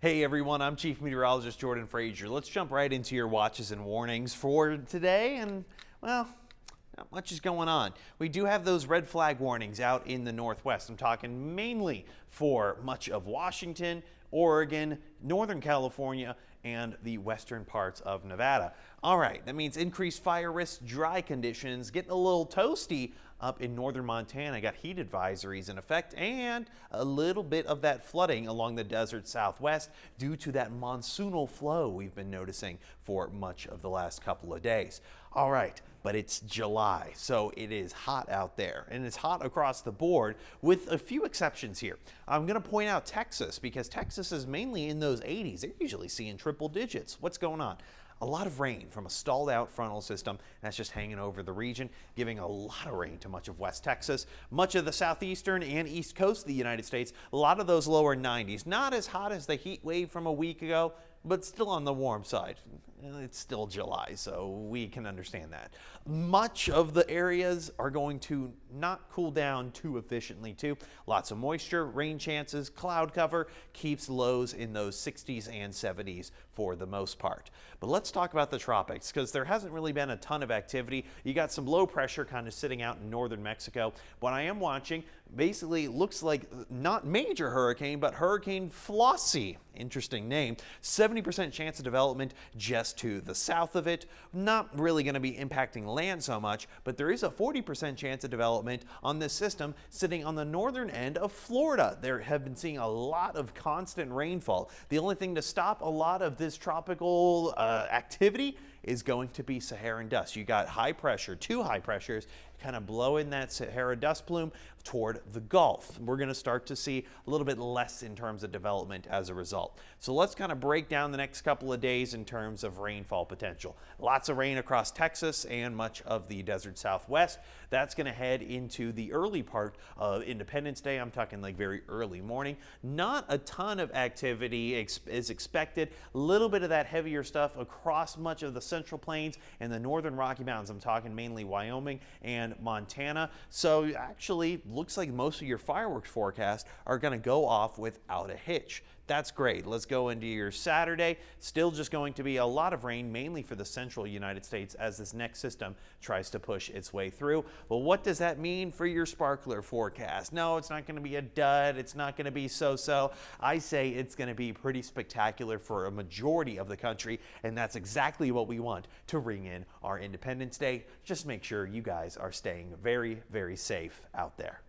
Hey everyone, I'm Chief Meteorologist Jordan Frazier. Let's jump right into your watches and warnings for today, and well, not much is going on. We do have those red flag warnings out in the Northwest. I'm talking mainly for much of Washington, Oregon, Northern California, and the western parts of Nevada. All right, that means increased fire risk, dry conditions, getting a little toasty up in northern Montana. Got heat advisories in effect, and a little bit of that flooding along the desert southwest due to that monsoonal flow we've been noticing for much of the last couple of days. All right, but it's July, so it is hot out there, and it's hot across the board with a few exceptions here. I'm going to point out Texas, because Texas is mainly in those 80s. They're usually seeing triple digits. What's going on? A lot of rain from a stalled out frontal system that's just hanging over the region, giving a lot of rain to much of West Texas, much of the southeastern and east coast of the United States. A lot of those lower 90s. Not as hot as the heat wave from a week ago, but still on the warm side. It's still July, so we can understand that. Much of the areas are going to not cool down too efficiently too. Lots of moisture, rain chances, cloud cover keeps lows in those 60s and 70s for the most part. But let's talk about the tropics, because there hasn't really been a ton of activity. You got some low pressure kind of sitting out in northern Mexico. What I am watching basically looks like not major hurricane, but Hurricane Flossie. Interesting name. 70% chance of development just to the south of it. Not really going to be impacting land so much, but there is a 40% chance of development on this system sitting on the northern end of Florida. There have been seeing a lot of constant rainfall. The only thing to stop a lot of this tropical activity is going to be Saharan dust. You got high pressure, two high pressures, kind of blowing that Sahara dust plume toward the Gulf. We're going to start to see a little bit less in terms of development as a result. So let's kind of break down the next couple of days in terms of rainfall potential. Lots of rain across Texas and much of the desert southwest. That's going to head into the early part of Independence Day. I'm talking like very early morning. Not a ton of activity is expected. A little bit of that heavier stuff across much of the Central Plains and the northern Rocky Mountains. I'm talking mainly Wyoming and Montana. So actually looks like most of your fireworks forecasts are going to go off without a hitch. That's great. Let's go into your Saturday. Still just going to be a lot of rain, mainly for the central United States as this next system tries to push its way through. Well, what does that mean for your sparkler forecast? No, it's not going to be a dud. It's not going to be so-so. I say it's going to be pretty spectacular for a majority of the country, and that's exactly what we want to ring in our Independence Day. Just make sure you guys are staying very, very safe out there.